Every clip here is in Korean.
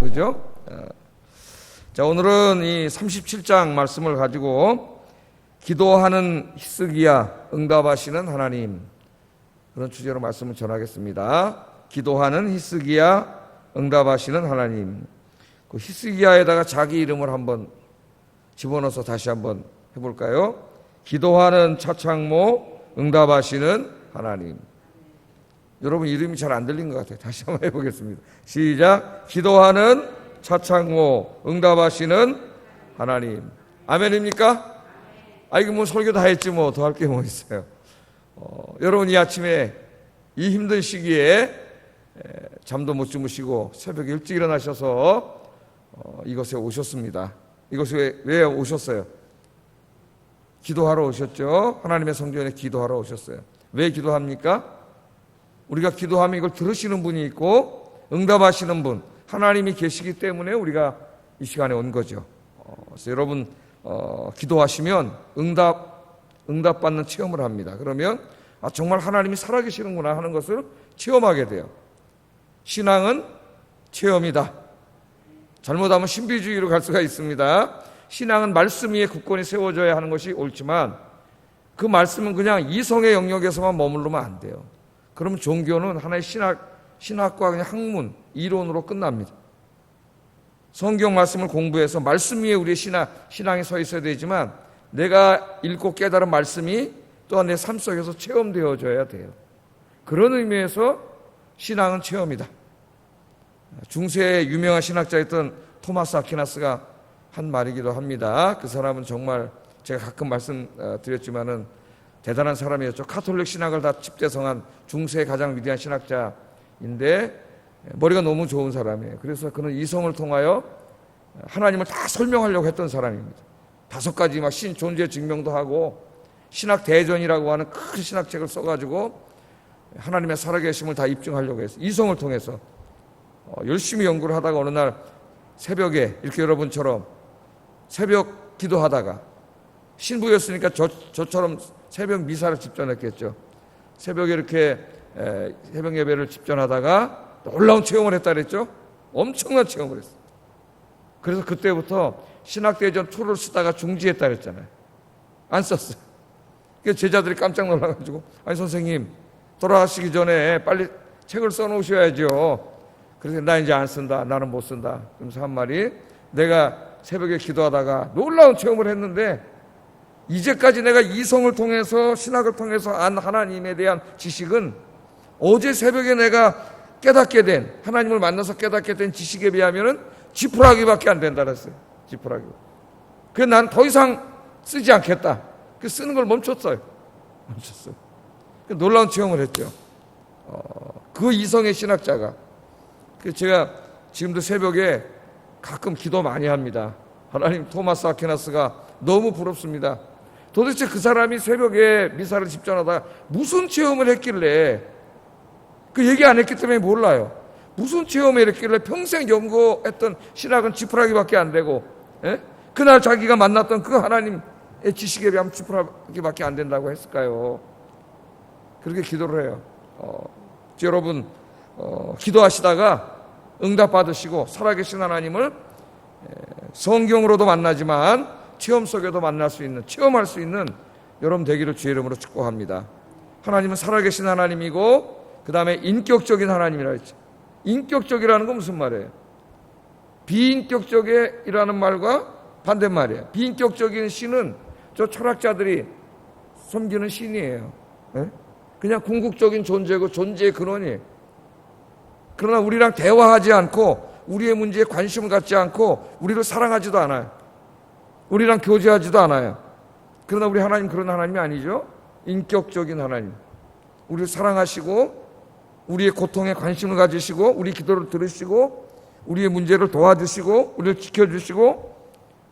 그죠? 자, 오늘은 이 37장 말씀을 가지고 기도하는 히스기야 응답하시는 하나님, 그런 주제로 말씀을 전하겠습니다. 기도하는 히스기야 응답하시는 하나님. 그 히스기야에다가 자기 이름을 한번 집어넣어서 다시 한번 해볼까요? 기도하는 차창모 응답하시는 하나님. 여러분 이름이 잘 안 들린 것 같아요. 다시 한번 해보겠습니다. 시작. 기도하는 차창모 응답하시는 하나님. 아멘입니까? 이거 뭐 설교 다 했지 뭐 더 할 게 뭐 있어요. 여러분 이 아침에 이 힘든 시기에 잠도 못 주무시고 새벽에 일찍 일어나셔서 이곳에 오셨습니다. 이곳에 왜 오셨어요? 기도하러 오셨죠. 하나님의 성전에 기도하러 오셨어요. 왜 기도합니까? 우리가 기도하면 이걸 들으시는 분이 있고 응답하시는 분, 하나님이 계시기 때문에 우리가 이 시간에 온 거죠. 그래서 여러분 기도하시면 응답받는 체험을 합니다. 그러면 정말 하나님이 살아계시는구나 하는 것을 체험하게 돼요. 신앙은 체험이다. 잘못하면 신비주의로 갈 수가 있습니다. 신앙은 말씀 위에 굳건히 세워져야 하는 것이 옳지만 그 말씀은 그냥 이성의 영역에서만 머무르면 안 돼요. 그러면 종교는 하나의 신학과 그냥 학문, 이론으로 끝납니다. 성경 말씀을 공부해서 말씀 위에 우리의 신앙이 서 있어야 되지만 내가 읽고 깨달은 말씀이 또한 내 삶 속에서 체험되어져야 돼요. 그런 의미에서 신앙은 체험이다. 중세의 유명한 신학자였던 토마스 아퀴나스가 한 말이기도 합니다. 그 사람은 정말 제가 가끔 말씀드렸지만은 대단한 사람이었죠. 카톨릭 신학을 다 집대성한 중세의 가장 위대한 신학자인데 머리가 너무 좋은 사람이에요. 그래서 그는 이성을 통하여 하나님을 다 설명하려고 했던 사람입니다. 5가지 막 존재 증명도 하고 신학 대전이라고 하는 큰 신학책을 써가지고 하나님의 살아계심을 다 입증하려고 했어요. 이성을 통해서 열심히 연구를 하다가 어느 날 새벽에 이렇게 여러분처럼 새벽 기도하다가 신부였으니까 저처럼 새벽 미사를 집전했겠죠. 새벽에 이렇게 새벽 예배를 집전하다가 놀라운 체험을 했다 그랬죠. 엄청난 체험을 했어요. 그래서 그때부터 신학대전 2를 쓰다가 중지했다 그랬잖아요. 안 썼어요. 그래서 제자들이 깜짝 놀라가지고 아니 선생님 돌아가시기 전에 빨리 책을 써놓으셔야죠. 그래서 나 이제 안 쓴다. 나는 못 쓴다. 그러면서 한 말이 내가 새벽에 기도하다가 놀라운 체험을 했는데 이제까지 내가 이성을 통해서 신학을 통해서 안 하나님에 대한 지식은 어제 새벽에 내가 깨닫게 된 하나님을 만나서 깨닫게 된 지식에 비하면은 지푸라기밖에 안 된다 그랬어요. 지푸라기. 그래서 난 더 이상 쓰지 않겠다. 그 쓰는 걸 멈췄어요. 놀라운 체험을 했죠. 그 이성의 신학자가. 그래서 제가 지금도 새벽에 가끔 기도 많이 합니다. 하나님, 토마스 아퀴나스가 너무 부럽습니다. 도대체 그 사람이 새벽에 미사를 집전하다가 무슨 체험을 했길래 그 얘기 안 했기 때문에 몰라요. 무슨 체험을 했길래 평생 연구했던 신학은 지푸라기밖에 안 되고 그날 자기가 만났던 그 하나님의 지식에 비하면 지푸라기밖에 안 된다고 했을까요? 그렇게 기도를 해요. 여러분 기도하시다가 응답받으시고 살아계신 하나님을 성경으로도 만나지만 체험 속에도 만날 수 있는, 체험할 수 있는 여러분 되기를 주의 이름으로 축복합니다. 하나님은 살아계신 하나님이고 그 다음에 인격적인 하나님이라 했죠. 인격적이라는 건 무슨 말이에요? 비인격적이라는 말과 반대말이에요. 비인격적인 신은 저 철학자들이 섬기는 신이에요. 그냥 궁극적인 존재고 존재의 근원이에요. 그러나 우리랑 대화하지 않고 우리의 문제에 관심을 갖지 않고 우리를 사랑하지도 않아요. 우리랑 교제하지도 않아요. 그러나 우리 하나님 그런 하나님이 아니죠. 인격적인 하나님. 우리를 사랑하시고 우리의 고통에 관심을 가지시고 우리 기도를 들으시고 우리의 문제를 도와주시고 우리를 지켜주시고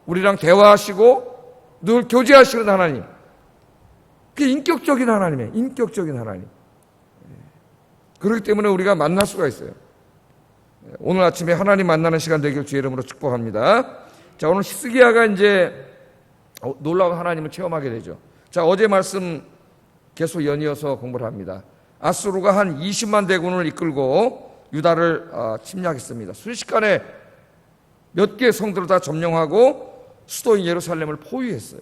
우리랑 대화하시고 늘 교제하시는 하나님. 그게 인격적인 하나님이에요. 인격적인 하나님. 그렇기 때문에 우리가 만날 수가 있어요. 오늘 아침에 하나님 만나는 시간 되길 주의 이름으로 축복합니다. 자, 오늘 히스기야가 이제 놀라운 하나님을 체험하게 되죠. 자, 어제 말씀 계속 연이어서 공부를 합니다. 아수르가 한 20만 대군을 이끌고 유다를 침략했습니다. 순식간에 몇 개의 성들을 다 점령하고 수도인 예루살렘을 포위했어요.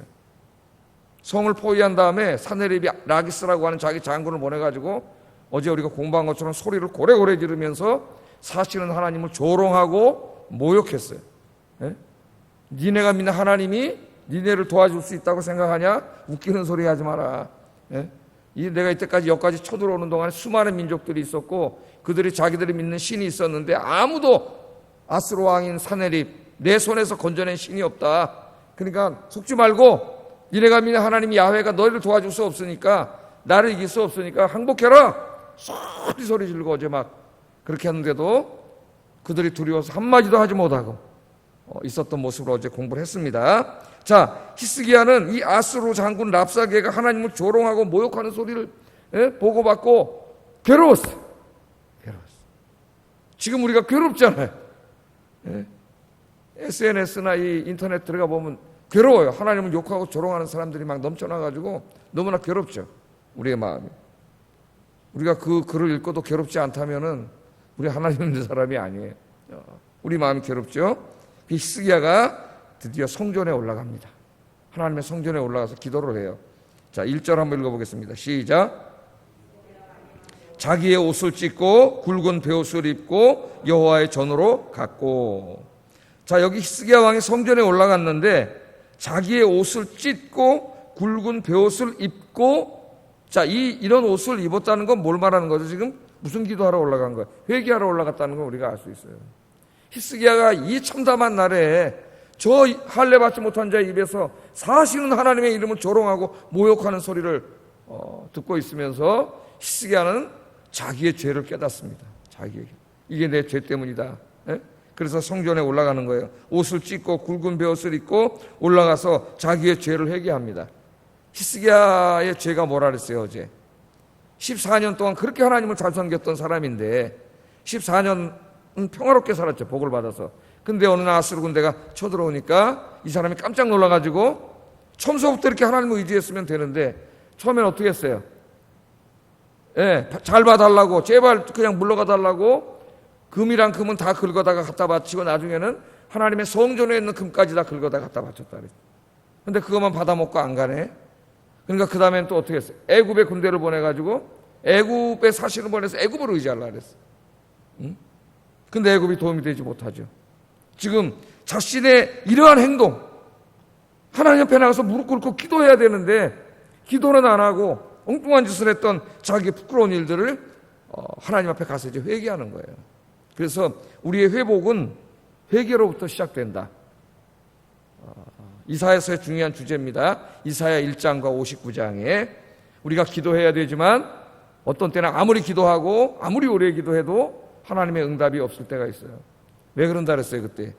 성을 포위한 다음에 사네립이 라기스라고 하는 자기 장군을 보내가지고 어제 우리가 공부한 것처럼 소리를 고래고래 지르면서 사실은 하나님을 조롱하고 모욕했어요. 예? 니네가 믿는 하나님이 니네를 도와줄 수 있다고 생각하냐? 웃기는 소리 하지 마라. 예? 내가 이때까지 여기까지 쳐들어오는 동안에 수많은 민족들이 있었고 그들이 자기들이 믿는 신이 있었는데 아무도 아스로 왕인 사네립 내 손에서 건져낸 신이 없다. 그러니까 속지 말고 니네가 믿는 하나님이 야훼가 너희를 도와줄 수 없으니까 나를 이길 수 없으니까 항복해라. 소리 지르고 어제 막 그렇게 했는데도 그들이 두려워서 한마디도 하지 못하고 있었던 모습으로 어제 공부를 했습니다. 자, 히스기야는 이 아스로 장군 랍사게가 하나님을 조롱하고 모욕하는 소리를 보고받고 괴로웠어요. 지금 우리가 괴롭잖아요. SNS나 이 인터넷 들어가 보면 괴로워요. 하나님을 욕하고 조롱하는 사람들이 막 넘쳐나가지고 너무나 괴롭죠. 우리의 마음이. 우리가 그 글을 읽고도 괴롭지 않다면은 우리 하나님 있는 사람이 아니에요. 우리 마음이 괴롭죠. 히스기야가 드디어 성전에 올라갑니다. 하나님의 성전에 올라가서 기도를 해요. 자, 1절 한번 읽어보겠습니다. 시작. 자기의 옷을 찢고 굵은 베옷을 입고 여호와의 전으로 갔고. 자, 여기 히스기야 왕이 성전에 올라갔는데 자기의 옷을 찢고 굵은 베옷을 입고. 자, 이런 옷을 입었다는 건 뭘 말하는 거죠? 지금 무슨 기도하러 올라간 거예요? 회개하러 올라갔다는 걸 우리가 알 수 있어요. 히스기야가 이 참담한 날에 저 할례 받지 못한 자의 입에서 사실은 하나님의 이름을 조롱하고 모욕하는 소리를 듣고 있으면서 히스기야는 자기의 죄를 깨닫습니다. 자기에게. 이게 내 죄 때문이다. 예? 그래서 성전에 올라가는 거예요. 옷을 찢고 굵은 베옷을 입고 올라가서 자기의 죄를 회개합니다. 히스기야의 죄가 뭐라 그랬어요, 어제? 14년 동안 그렇게 하나님을 잘 섬겼던 사람인데 14년은 평화롭게 살았죠. 복을 받아서. 근데 어느 날 아수르 군대가 쳐들어오니까 이 사람이 깜짝 놀라가지고 처음서부터 이렇게 하나님을 의지했으면 되는데 처음엔 어떻게 했어요? 예, 잘 봐달라고 제발 그냥 물러가 달라고 금이랑 금은 다 긁어다가 갖다 바치고 나중에는 하나님의 성전에 있는 금까지 다 긁어다가 갖다 바쳤다 그랬어요. 근데 그것만 받아먹고 안 가네. 그러니까 그 다음엔 또 어떻게 했어요? 애굽의 군대를 보내가지고 애굽의 사실을 보내서 애굽을 의지하려고 그랬어요. 응? 근데 애굽이 도움이 되지 못하죠. 지금 자신의 이러한 행동, 하나님 앞에 나가서 무릎 꿇고 기도해야 되는데 기도는 안 하고 엉뚱한 짓을 했던 자기 부끄러운 일들을 하나님 앞에 가서 이제 회개하는 거예요. 그래서 우리의 회복은 회개로부터 시작된다. 이사야서의 중요한 주제입니다. 이사야 1장과 59장에 우리가 기도해야 되지만 어떤 때는 아무리 기도하고 아무리 오래 기도해도 하나님의 응답이 없을 때가 있어요. 왜 그런다 그랬어요 그때?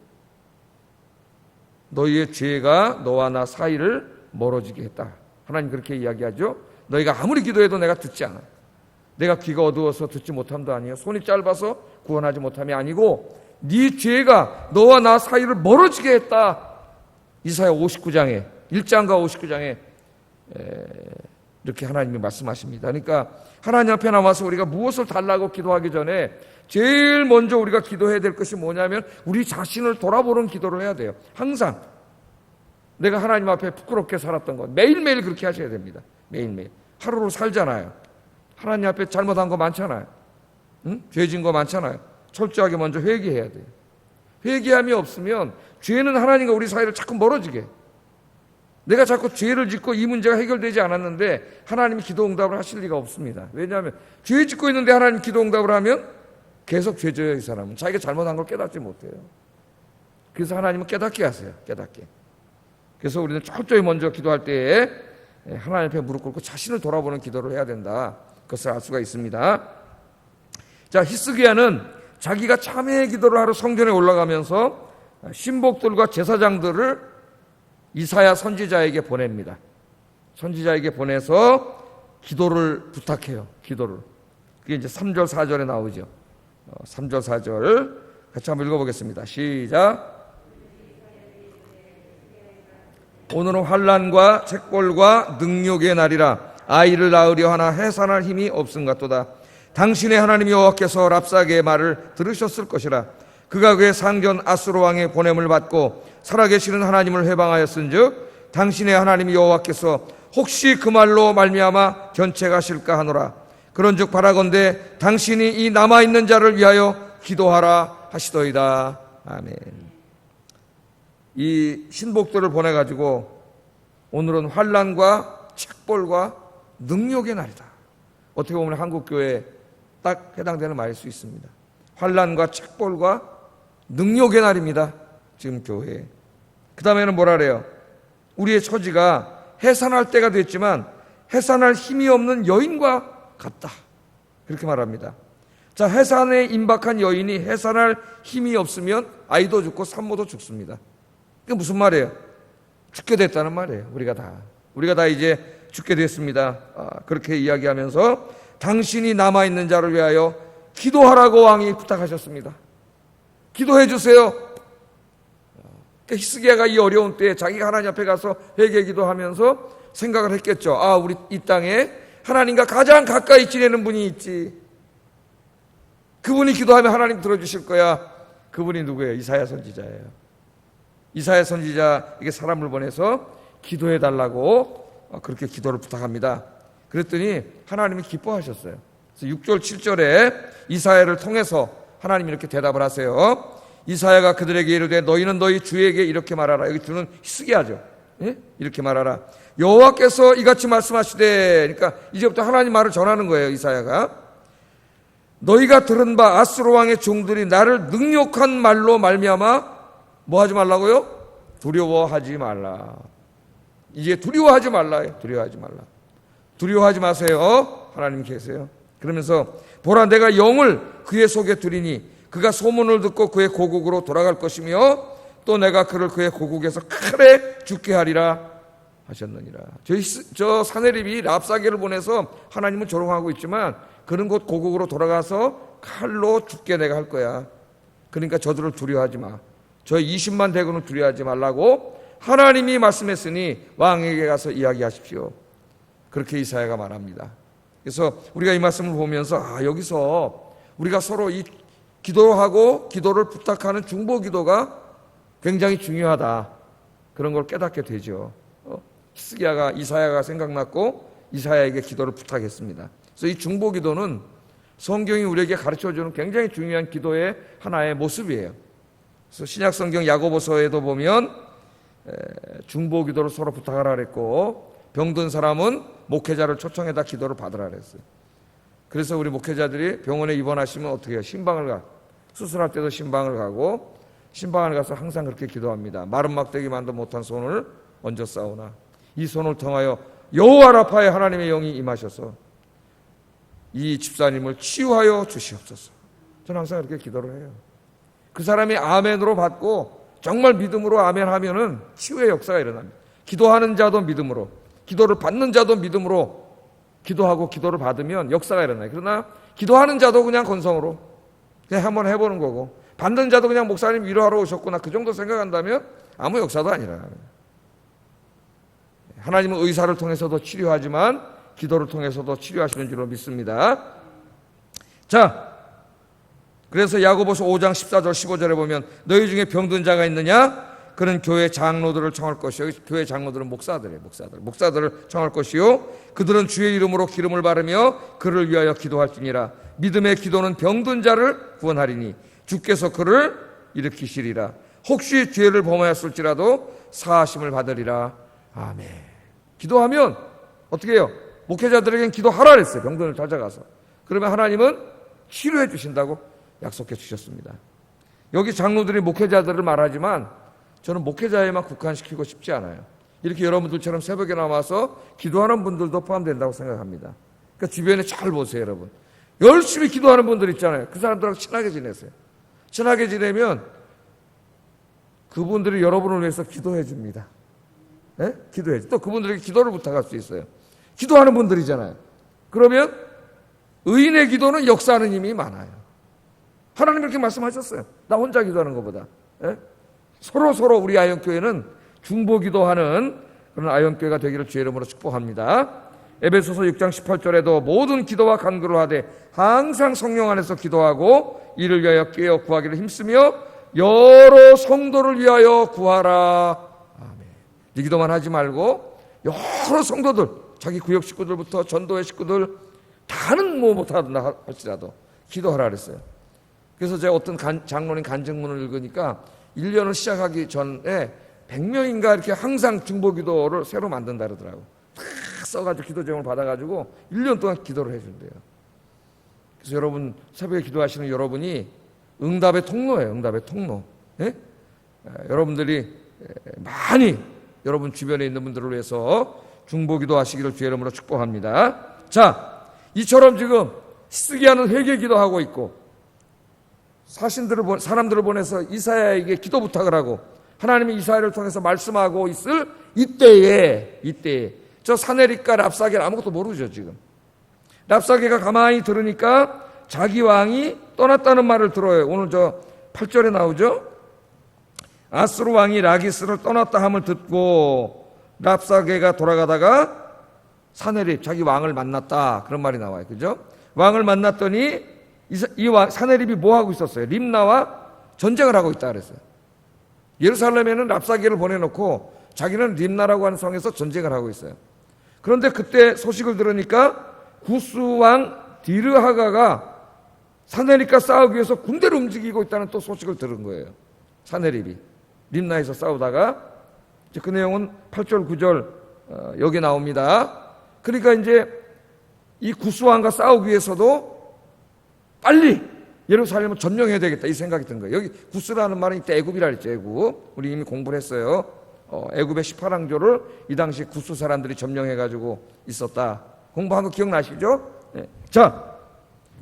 너희의 죄가 너와 나 사이를 멀어지게 했다. 하나님 그렇게 이야기하죠. 너희가 아무리 기도해도 내가 듣지 않아. 내가 귀가 어두워서 듣지 못함도 아니요 손이 짧아서 구원하지 못함이 아니고 네 죄가 너와 나 사이를 멀어지게 했다. 이사야 59장에 1장과 59장에 이렇게 하나님이 말씀하십니다. 그러니까 하나님 앞에 나와서 우리가 무엇을 달라고 기도하기 전에 제일 먼저 우리가 기도해야 될 것이 뭐냐면 우리 자신을 돌아보는 기도를 해야 돼요. 항상 내가 하나님 앞에 부끄럽게 살았던 것 매일매일 그렇게 하셔야 됩니다. 매일매일. 하루로 살잖아요. 하나님 앞에 잘못한 거 많잖아요. 응? 죄진 거 많잖아요. 철저하게 먼저 회개해야 돼요. 회개함이 없으면 죄는 하나님과 우리 사이를 자꾸 멀어지게 해요. 내가 자꾸 죄를 짓고 이 문제가 해결되지 않았는데 하나님이 기도 응답을 하실 리가 없습니다. 왜냐하면 죄 짓고 있는데 하나님 기도 응답을 하면 계속 죄져요. 이 사람은 자기가 잘못한 걸 깨닫지 못해요. 그래서 하나님은 깨닫게 하세요. 깨닫게. 그래서 우리는 철저히 먼저 기도할 때에 하나님 앞에 무릎 꿇고 자신을 돌아보는 기도를 해야 된다. 그것을 알 수가 있습니다. 자, 히스기야는 자기가 참회의 기도를 하러 성전에 올라가면서 신복들과 제사장들을 이사야 선지자에게 보냅니다. 선지자에게 보내서 기도를 부탁해요. 기도를. 그게 이제 3절 4절에 나오죠. 3절 4절 같이 한번 읽어보겠습니다. 시작. 오늘은 환난과 책벌과 능욕의 날이라 아이를 낳으려 하나 해산할 힘이 없음 같도다. 당신의 하나님 여호와께서 랍사게의 말을 들으셨을 것이라. 그가 그의 상전 아수르 왕의 보냄을 받고 살아계시는 하나님을 회방하였은즉 당신의 하나님 여호와께서 혹시 그 말로 말미암아 견책하실까 하노라. 그런즉 바라건대 당신이 이 남아있는 자를 위하여 기도하라 하시더이다. 아멘. 이 신복들을 보내가지고 오늘은 환난과 책벌과 능력의 날이다. 어떻게 보면 한국교회에 딱 해당되는 말일 수 있습니다. 환난과 책벌과 능력의 날입니다. 지금 교회에. 그 다음에는 뭐라 그래요? 우리의 처지가 해산할 때가 됐지만 해산할 힘이 없는 여인과 같다. 그렇게 말합니다. 자, 해산에 임박한 여인이 해산할 힘이 없으면 아이도 죽고 산모도 죽습니다. 그게 무슨 말이에요? 죽게 됐다는 말이에요. 우리가 다 이제 죽게 됐습니다. 그렇게 이야기하면서 당신이 남아있는 자를 위하여 기도하라고 왕이 부탁하셨습니다. 기도해 주세요. 히스기야가 이 어려운 때에 자기가 하나님 앞에 가서 회개 기도하면서 생각을 했겠죠. 우리 이 땅에 하나님과 가장 가까이 지내는 분이 있지. 그분이 기도하면 하나님 들어주실 거야. 그분이 누구예요? 이사야 선지자예요. 이사야 선지자에게 사람을 보내서 기도해 달라고 그렇게 기도를 부탁합니다. 그랬더니 하나님이 기뻐하셨어요. 그래서 6절 7절에 이사야를 통해서 하나님이 이렇게 대답을 하세요. 이사야가 그들에게 이르되 너희는 너희 주에게 이렇게 말하라. 여기 주는 히스기야죠. 예? 이렇게 말하라. 여호와께서 이같이 말씀하시되, 그러니까 이제부터 하나님 말을 전하는 거예요. 이사야가 너희가 들은 바 아수르 왕의 종들이 나를 능욕한 말로 말미암아 뭐 하지 말라고요? 두려워하지 말라. 이제 두려워하지 말라. 두려워하지 마세요. 하나님 계세요. 그러면서 보라 내가 영을 그의 속에 두리니 그가 소문을 듣고 그의 고국으로 돌아갈 것이며 또 내가 그를 그의 고국에서 칼에 죽게 하리라 하셨느니라. 저 사내립이 랍사게를 보내서 하나님은 조롱하고 있지만 그는 곧 고국으로 돌아가서 칼로 죽게 내가 할 거야. 그러니까 저들을 두려워하지 마. 저 20만 대군을 두려워하지 말라고 하나님이 말씀했으니 왕에게 가서 이야기하십시오. 그렇게 이사야가 말합니다. 그래서 우리가 이 말씀을 보면서 여기서 우리가 서로 이 기도하고 기도를 부탁하는 중보 기도가 굉장히 중요하다. 그런 걸 깨닫게 되죠. 히스기야가 이사야가 생각났고 이사야에게 기도를 부탁했습니다. 그래서 이 중보 기도는 성경이 우리에게 가르쳐주는 굉장히 중요한 기도의 하나의 모습이에요. 그래서 신약 성경 야고보서에도 보면 중보 기도를 서로 부탁하라 그랬고 병든 사람은 목회자를 초청해다 기도를 받으라 그랬어요. 그래서 우리 목회자들이 병원에 입원하시면 어떻게 해요? 신방을 가. 수술할 때도 신방을 가고 신방을 가서 항상 그렇게 기도합니다. 마른 막대기만도 못한 손을 얹어 싸우나 이 손을 통하여 여호와 라파의 하나님의 영이 임하셔서 이 집사님을 치유하여 주시옵소서. 저는 항상 그렇게 기도를 해요. 그 사람이 아멘으로 받고 정말 믿음으로 아멘 하면은 치유의 역사가 일어납니다. 기도하는 자도 믿음으로, 기도를 받는 자도 믿음으로 기도하고 기도를 받으면 역사가 일어나요. 그러나 기도하는 자도 그냥 건성으로 그냥 한번 해보는 거고 받는 자도 그냥 목사님 위로하러 오셨구나 그 정도 생각한다면 아무 역사도 아니라. 하나님은 의사를 통해서도 치료하지만 기도를 통해서도 치료하시는 줄로 믿습니다. 자, 그래서 야고보서 5장 14절 15절에 보면 너희 중에 병든 자가 있느냐? 그는 교회 장로들을 청할 것이요. 교회 장로들은 목사들이에요. 목사들을 청할 것이요. 그들은 주의 이름으로 기름을 바르며 그를 위하여 기도할지니라. 믿음의 기도는 병든 자를 구원하리니 주께서 그를 일으키시리라. 혹시 죄를 범하였을지라도 사하심을 받으리라. 아멘. 기도하면 어떻게 해요? 목회자들에겐 기도하라 그랬어요. 병든을 찾아가서. 그러면 하나님은 치료해 주신다고 약속해 주셨습니다. 여기 장로들이 목회자들을 말하지만 저는 목회자에만 국한시키고 싶지 않아요. 이렇게 여러분들처럼 새벽에 나와서 기도하는 분들도 포함된다고 생각합니다. 그러니까 주변에 잘 보세요, 여러분. 열심히 기도하는 분들 있잖아요. 그 사람들하고 친하게 지내세요. 친하게 지내면 그분들이 여러분을 위해서 기도해 줍니다. 네? 기도해 줘. 또 그분들에게 기도를 부탁할 수 있어요. 기도하는 분들이잖아요. 그러면 의인의 기도는 역사하는 힘이 많아요. 하나님 이렇게 말씀하셨어요. 나 혼자 기도하는 것보다. 네? 서로 우리 아현교회는 중보 기도하는 그런 아현교회가 되기를 주의 이름으로 축복합니다. 에베소서 6장 18절에도 모든 기도와 간구를 하되 항상 성령 안에서 기도하고 이를 위하여 깨어 구하기를 힘쓰며 여러 성도를 위하여 구하라. 아멘. 이 기도만 하지 말고 여러 성도들, 자기 구역 식구들부터 전도회 식구들 다는 뭐 못하다 할지라도 기도하라 그랬어요. 그래서 제가 어떤 장로님 간증문을 읽으니까 1년을 시작하기 전에 100명인가 이렇게 항상 중보기도를 새로 만든다 그러더라고. 탁 써가지고 기도 제목을 받아가지고 1년 동안 기도를 해준대요. 그래서 여러분, 새벽에 기도하시는 여러분이 응답의 통로예요. 응답의 통로. 예? 여러분들이 많이 여러분 주변에 있는 분들을 위해서 중보기도 하시기를 주의 이름으로 축복합니다. 자, 이처럼 지금 히스기야는 회개 기도하고 있고 사람들을 보내서 이사야에게 기도 부탁을 하고 하나님이 이사야를 통해서 말씀하고 있을 이때에 저 사네립과 랍사게는 아무것도 모르죠. 지금 랍사게가 가만히 들으니까 자기 왕이 떠났다는 말을 들어요. 오늘 저 8절에 나오죠. 아수르 왕이 라기스를 떠났다 함을 듣고 랍사게가 돌아가다가 사네립 자기 왕을 만났다 그런 말이 나와요. 그죠? 왕을 만났더니 사네립이 뭐 하고 있었어요? 림나와 전쟁을 하고 있다 그랬어요. 예루살렘에는 랍사게를 보내놓고 자기는 림나라고 하는 성에서 전쟁을 하고 있어요. 그런데 그때 소식을 들으니까 구스 왕 디르하가가 사네립과 싸우기 위해서 군대를 움직이고 있다는 또 소식을 들은 거예요. 사네립이 림나에서 싸우다가 이제 그 내용은 8절 9절 여기 나옵니다. 그러니까 이제 이 구스 왕과 싸우기 위해서도 빨리 예루살렘을 점령해야 되겠다 이 생각이 든 거예요. 여기 구스라는 말은 이때 애굽이라 했죠. 애굽. 우리 이미 공부를 했어요. 애굽의 18왕조를 이 당시 구스 사람들이 점령해가지고 있었다. 공부한 거 기억나시죠? 네. 자,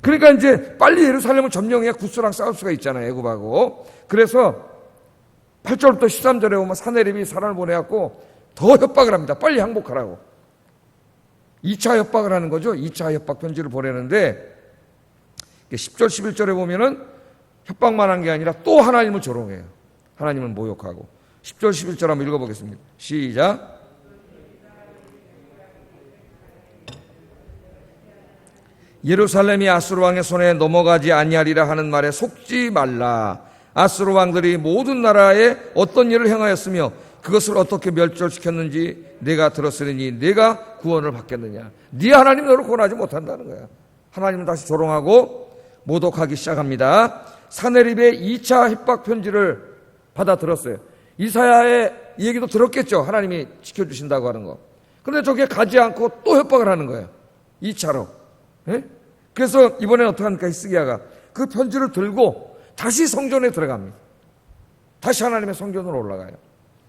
그러니까 이제 빨리 예루살렘을 점령해야 구스랑 싸울 수가 있잖아요. 애굽하고. 그래서 8절부터 13절에 보면 사네립이 사람을 보내갖고 더 협박을 합니다. 빨리 항복하라고. 2차 협박을 하는 거죠. 2차 협박 편지를 보내는데 10절 11절에 보면은 협박만 한 게 아니라 또 하나님을 조롱해요. 하나님을 모욕하고. 10절 11절 한번 읽어보겠습니다. 시작. 예루살렘이 아수르 왕의 손에 넘어가지 아니하리라 하는 말에 속지 말라. 아수르 왕들이 모든 나라에 어떤 일을 행하였으며 그것을 어떻게 멸절시켰는지 내가 들었으니 내가 구원을 받겠느냐. 네 하나님 너를 구원하지 못한다는 거야. 하나님은 다시 조롱하고 모독하기 시작합니다. 사네립의 2차 협박 편지를 받아 들었어요. 이사야의 얘기도 들었겠죠. 하나님이 지켜주신다고 하는 거. 그런데 저게 가지 않고 또 협박을 하는 거예요. 2차로. 예? 그래서 이번엔 어떻게 합니까? 히스기야가 그 편지를 들고 다시 성전에 들어갑니다. 다시 하나님의 성전으로 올라가요.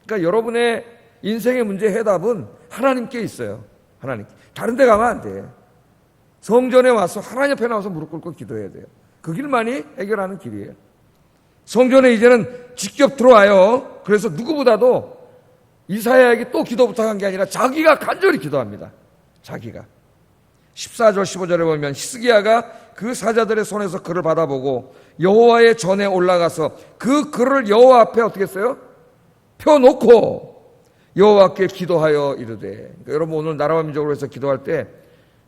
그러니까 여러분의 인생의 문제의 해답은 하나님께 있어요. 하나님께. 다른 데 가면 안 돼. 성전에 와서 하나님 앞에 나와서 무릎 꿇고 기도해야 돼요. 그 길만이 해결하는 길이에요. 성전에 이제는 직접 들어와요. 그래서 누구보다도 이사야에게 또 기도 부탁한 게 아니라 자기가 간절히 기도합니다. 자기가. 14절 15절에 보면 히스기야가 그 사자들의 손에서 글을 받아보고 여호와의 전에 올라가서 그 글을 여호와 앞에 어떻게 했어요? 펴놓고 여호와께 기도하여 이르되. 그러니까 여러분 오늘 나라와 민족으로 해서 기도할 때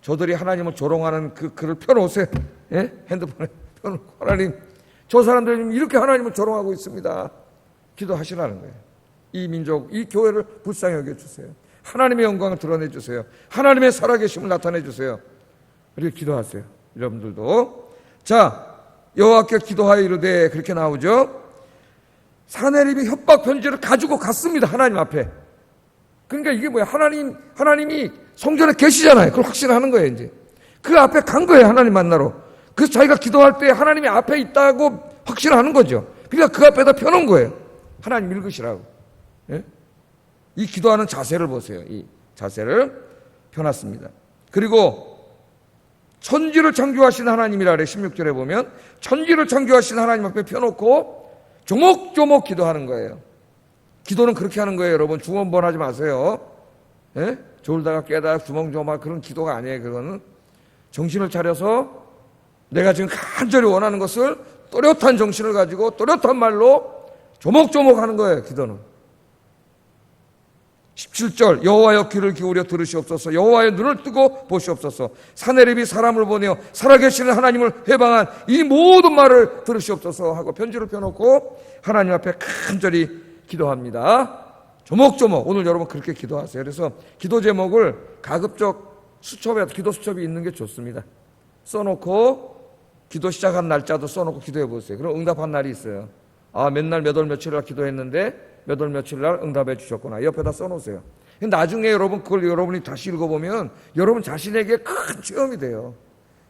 저들이 하나님을 조롱하는 그 글을 펴놓으세요. 예? 핸드폰에 펴놓고 하나님 저 사람들이 지금 이렇게 하나님을 조롱하고 있습니다. 기도하시라는 거예요. 이 민족, 이 교회를 불쌍히 여겨주세요. 하나님의 영광을 드러내 주세요. 하나님의 살아계심을 나타내 주세요. 이렇게 기도하세요. 여러분들도. 자, 여호와께 기도하여 이르되 그렇게 나오죠. 사네립이 협박 편지를 가지고 갔습니다. 하나님 앞에. 그러니까 이게 뭐야? 하나님이 성전에 계시잖아요. 그걸 확신하는 거예요, 이제. 그 앞에 간 거예요, 하나님 만나러. 그래서 자기가 기도할 때 하나님이 앞에 있다고 확신하는 거죠. 그러니까 그 앞에다 펴놓은 거예요. 하나님 읽으시라고. 예? 이 기도하는 자세를 보세요. 이 자세를 펴놨습니다. 그리고 천지를 창조하신 하나님이라 그래. 16절에 보면 천지를 창조하신 하나님 앞에 펴놓고 조목조목 기도하는 거예요. 기도는 그렇게 하는 거예요, 여러분. 중언번하지 마세요. 예? 졸다가 깨다가 주먹조막 그런 기도가 아니에요. 그거는 정신을 차려서 내가 지금 간절히 원하는 것을 또렷한 정신을 가지고 또렷한 말로 조목조목 하는 거예요. 기도는. 17절 여호와여 귀를 기울여 들으시옵소서. 여호와의 눈을 뜨고 보시옵소서. 사내립이 사람을 보내어 살아계시는 하나님을 회방한 이 모든 말을 들으시옵소서 하고 편지를 펴놓고 하나님 앞에 간절히 기도합니다. 조목조목 오늘 여러분 그렇게 기도하세요. 그래서 기도 제목을 가급적 수첩에 기도 수첩이 있는 게 좋습니다. 써놓고 기도 시작한 날짜도 써놓고 기도해 보세요. 그럼 응답한 날이 있어요. 아, 맨날 몇 월 며칠 날 기도했는데 몇 월 며칠 날 응답해 주셨구나. 옆에다 써놓으세요. 나중에 여러분 그걸 여러분이 다시 읽어보면 여러분 자신에게 큰 체험이 돼요.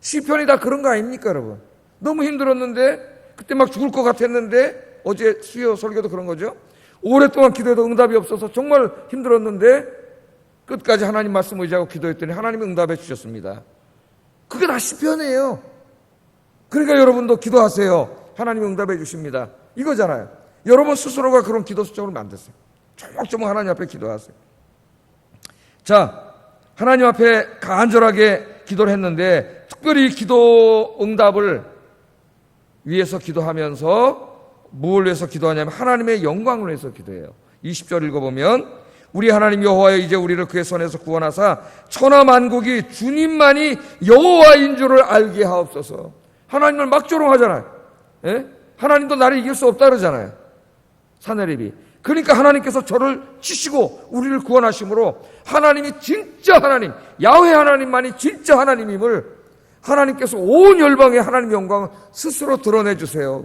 시편이 다 그런 거 아닙니까, 여러분? 너무 힘들었는데 그때 막 죽을 것 같았는데 어제 수요 설교도 그런 거죠. 오랫동안 기도해도 응답이 없어서 정말 힘들었는데 끝까지 하나님 말씀 의지하고 기도했더니 하나님이 응답해 주셨습니다. 그게 다 시편이에요. 그러니까 여러분도 기도하세요. 하나님이 응답해 주십니다. 이거잖아요. 여러분 스스로가 그런 기도 수첩을 만드세요. 조목조목 하나님 앞에 기도하세요. 자, 하나님 앞에 간절하게 기도를 했는데 특별히 기도 응답을 위해서 기도하면서 무엇을 위해서 기도하냐면 하나님의 영광을 위해서 기도해요. 20절 읽어보면 우리 하나님 여호와여 이제 우리를 그의 손에서 구원하사 천하 만국이 주님만이 여호와인 줄을 알게 하옵소서. 하나님을 막 조롱하잖아요. 예? 하나님도 나를 이길 수 없다 그러잖아요. 사내립이. 그러니까 하나님께서 저를 치시고 우리를 구원하심으로 하나님이 진짜 하나님, 야훼 하나님만이 진짜 하나님임을 하나님께서 온 열방에 하나님의 영광을 스스로 드러내 주세요.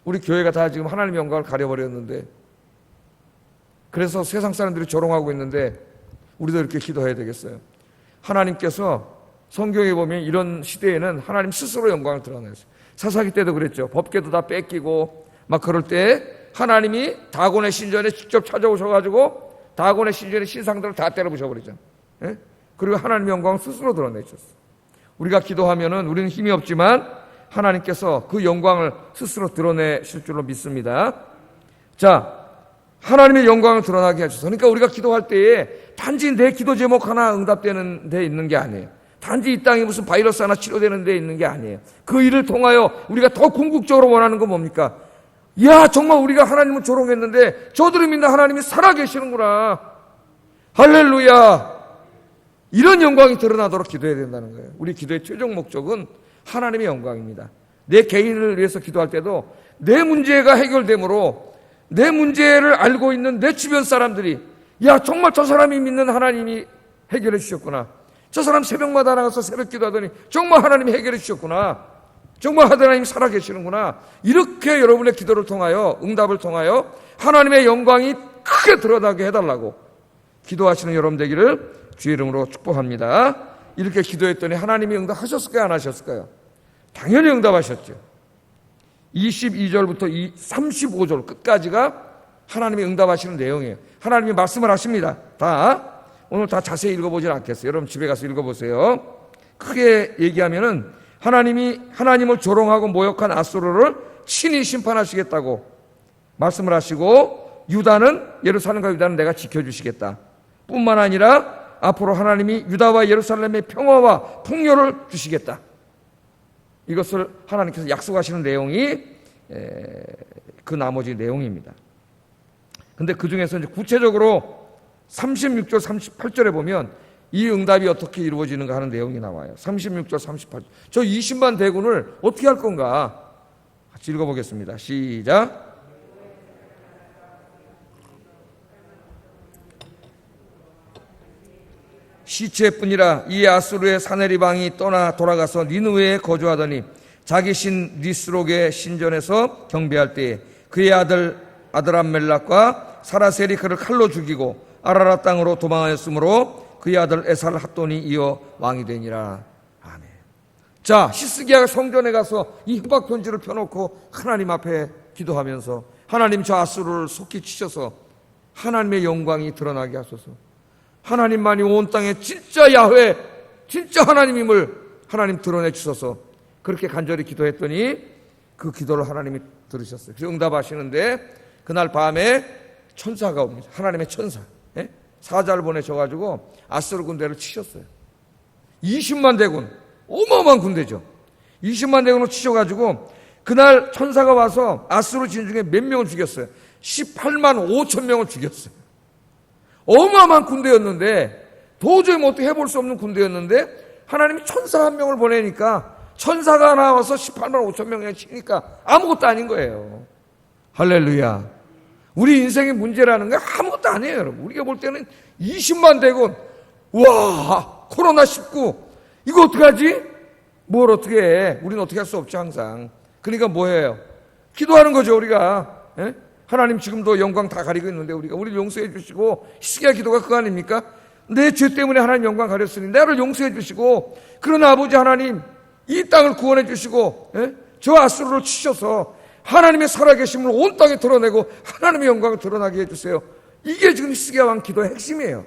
우리 교회가 다 지금 하나님의 영광을 가려버렸는데 그래서 세상 사람들이 조롱하고 있는데 우리도 이렇게 기도해야 되겠어요. 하나님께서 성경에 보면 이런 시대에는 하나님 스스로 영광을 드러내세요. 사사기 때도 그랬죠. 법궤도 다 뺏기고 막 그럴 때 하나님이 다곤의 신전에 직접 찾아오셔가지고 다곤의 신전의 신상들을 다 때려부셔버리잖아요. 예? 그리고 하나님의 영광을 스스로 드러내셨어요. 우리가 기도하면은 우리는 힘이 없지만 하나님께서 그 영광을 스스로 드러내실 줄로 믿습니다. 자, 하나님의 영광을 드러나게 하셔서 그러니까 우리가 기도할 때에 단지 내 기도 제목 하나 응답되는 데 있는 게 아니에요. 단지 이 땅에 무슨 바이러스 하나 치료되는 데 있는 게 아니에요. 그 일을 통하여 우리가 더 궁극적으로 원하는 건 뭡니까? 야, 정말 우리가 하나님을 조롱했는데 저들이 믿는 하나님이 살아계시는구나. 할렐루야. 이런 영광이 드러나도록 기도해야 된다는 거예요. 우리 기도의 최종 목적은 하나님의 영광입니다. 내 개인을 위해서 기도할 때도 내 문제가 해결되므로 내 문제를 알고 있는 내 주변 사람들이 야, 정말 저 사람이 믿는 하나님이 해결해 주셨구나. 저 사람 새벽마다 나가서 새벽 기도하더니 정말 하나님이 해결해 주셨구나. 정말 하나님이 살아계시는구나. 이렇게 여러분의 기도를 통하여 응답을 통하여 하나님의 영광이 크게 드러나게 해달라고 기도하시는 여러분 되기를 주의 이름으로 축복합니다. 이렇게 기도했더니 하나님이 응답하셨을까요? 안 하셨을까요? 당연히 응답하셨죠. 22절부터 35절 끝까지가 하나님이 응답하시는 내용이에요. 하나님이 말씀을 하십니다. 오늘 다 자세히 읽어보진 않겠어요. 여러분 집에 가서 읽어보세요. 크게 얘기하면은 하나님이 하나님을 조롱하고 모욕한 앗수르를 친히 심판하시겠다고 말씀을 하시고 예루살렘과 유다는 내가 지켜주시겠다. 뿐만 아니라 앞으로 하나님이 유다와 예루살렘의 평화와 풍요를 주시겠다. 이것을 하나님께서 약속하시는 내용이 그 나머지 내용입니다. 근데 그 중에서 이제 구체적으로 36절, 38절에 보면 이 응답이 어떻게 이루어지는가 하는 내용이 나와요. 36절, 38절. 저 20만 대군을 어떻게 할 건가? 같이 읽어보겠습니다. 시작. 시체뿐이라 이 아수르의 사네리방이 떠나 돌아가서 니느웨에 거주하더니 자기 신 니스록의 신전에서 경배할 때에 그의 아들 아드람멜락과 사라셀이 그를 칼로 죽이고 아라라 땅으로 도망하였으므로 그의 아들 에살 핫돈이 이어 왕이 되니라. 아멘. 자, 히스기야가 성전에 가서 이 협박 편지를 펴놓고 하나님 앞에 기도하면서 하나님 저 아수르를 속히 치셔서 하나님의 영광이 드러나게 하소서. 하나님만이 온 땅에 진짜 야훼, 진짜 하나님임을 하나님 드러내 주셔서 그렇게 간절히 기도했더니 그 기도를 하나님이 들으셨어요. 그래서 응답하시는데 그날 밤에 천사가 옵니다. 하나님의 천사. 사자를 보내셔가지고 아수르 군대를 치셨어요. 20만 대군, 어마어마한 군대죠. 20만 대군을 치셔가지고 그날 천사가 와서 아수르 진 중에 몇 명을 죽였어요? 18만 5천 명을 죽였어요. 어마어마한 군대였는데, 도저히 뭐 어떻게 해볼 수 없는 군대였는데 하나님이 천사 한 명을 보내니까 천사가 나와서 18만 5천 명이나 치니까 아무것도 아닌 거예요. 할렐루야. 우리 인생의 문제라는 게 아무것도 아니에요, 여러분. 우리가 볼 때는 20만 대군, 와, 코로나19, 이거 어떡하지? 뭘 어떻게 해? 우리는 어떻게 할 수 없죠, 항상. 그러니까 뭐예요? 기도하는 거죠, 우리가. 예? 하나님 지금도 영광 다 가리고 있는데 우리를 용서해 주시고, 히스기야 기도가 그거 아닙니까? 내 죄 때문에 하나님 영광 가렸으니 나를 용서해 주시고, 그러나 아버지 하나님 이 땅을 구원해 주시고, 예? 저 아수르를 치셔서 하나님의 살아계심을 온 땅에 드러내고 하나님의 영광을 드러나게 해주세요. 이게 지금 히스기야 왕 기도의 핵심이에요.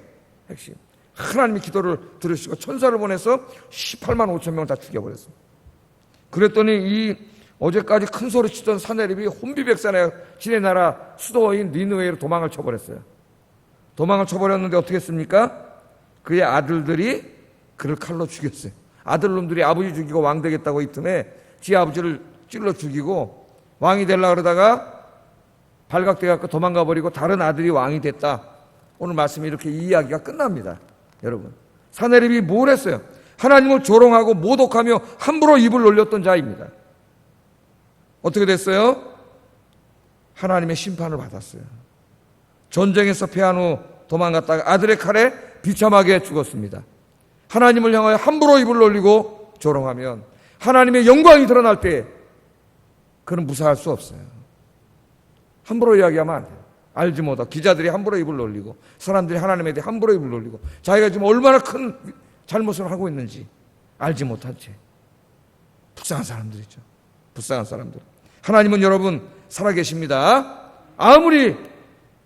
핵심. 하나님의 기도를 들으시고 천사를 보내서 18만 5천 명을 다 죽여버렸습니다. 그랬더니 이 어제까지 큰 소리 치던 사내립이 혼비백산에 지네 나라 수도인 니느웨이로 도망을 쳐버렸어요. 도망을 쳐버렸는데 어떻게 했습니까? 그의 아들들이 그를 칼로 죽였어요. 아들놈들이 아버지 죽이고 왕 되겠다고 이 틈에 지 아버지를 찔러 죽이고 왕이 되려고 그러다가 발각돼갖고 도망가 버리고 다른 아들이 왕이 됐다. 오늘 말씀이 이렇게 이 이야기가 끝납니다. 여러분, 사내립이 뭘 했어요? 하나님을 조롱하고 모독하며 함부로 입을 놀렸던 자입니다. 어떻게 됐어요? 하나님의 심판을 받았어요. 전쟁에서 패한 후 도망갔다가 아들의 칼에 비참하게 죽었습니다. 하나님을 향하여 함부로 입을 놀리고 조롱하면 하나님의 영광이 드러날 때 그는 무사할 수 없어요. 함부로 이야기하면 안 돼요. 알지 못하 기자들이 함부로 입을 놀리고 사람들이 하나님에 대해 함부로 입을 놀리고 자기가 지금 얼마나 큰 잘못을 하고 있는지 알지 못한 채 불쌍한 사람들이죠. 불쌍한 사람들. 하나님은 여러분 살아계십니다. 아무리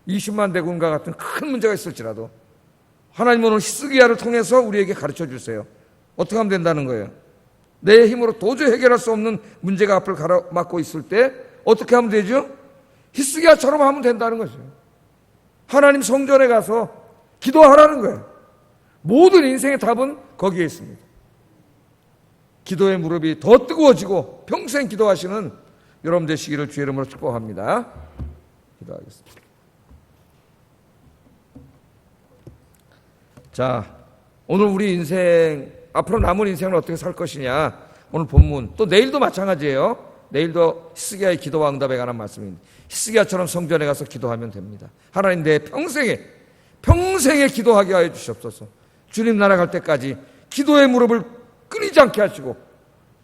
20만 대군과 같은 큰 문제가 있을지라도 하나님은 오늘 히스기야를 통해서 우리에게 가르쳐 주세요. 어떻게 하면 된다는 거예요? 내 힘으로 도저히 해결할 수 없는 문제가 앞을 가로막고 있을 때 어떻게 하면 되죠? 히스기야처럼 하면 된다는 거죠. 하나님 성전에 가서 기도하라는 거예요. 모든 인생의 답은 거기에 있습니다. 기도의 무릎이 더 뜨거워지고 평생 기도하시는 여러분 되시기를 주의 이름으로 축복합니다. 기도하겠습니다. 자, 오늘 우리 인생, 앞으로 남은 인생을 어떻게 살 것이냐, 오늘 본문, 또 내일도 마찬가지예요. 내일도 히스기야의 기도와 응답에 관한 말씀입니다. 히스기야처럼 성전에 가서 기도하면 됩니다. 하나님 내 평생에 기도하게 하여 주시옵소서. 주님 나라 갈 때까지 기도의 무릎을 끊이지 않게 하시고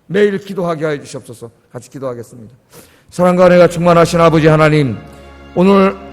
매일 기도하게 하여 주시옵소서. 같이 기도하겠습니다. 사랑과 은혜가 충만하신 아버지 하나님, 오늘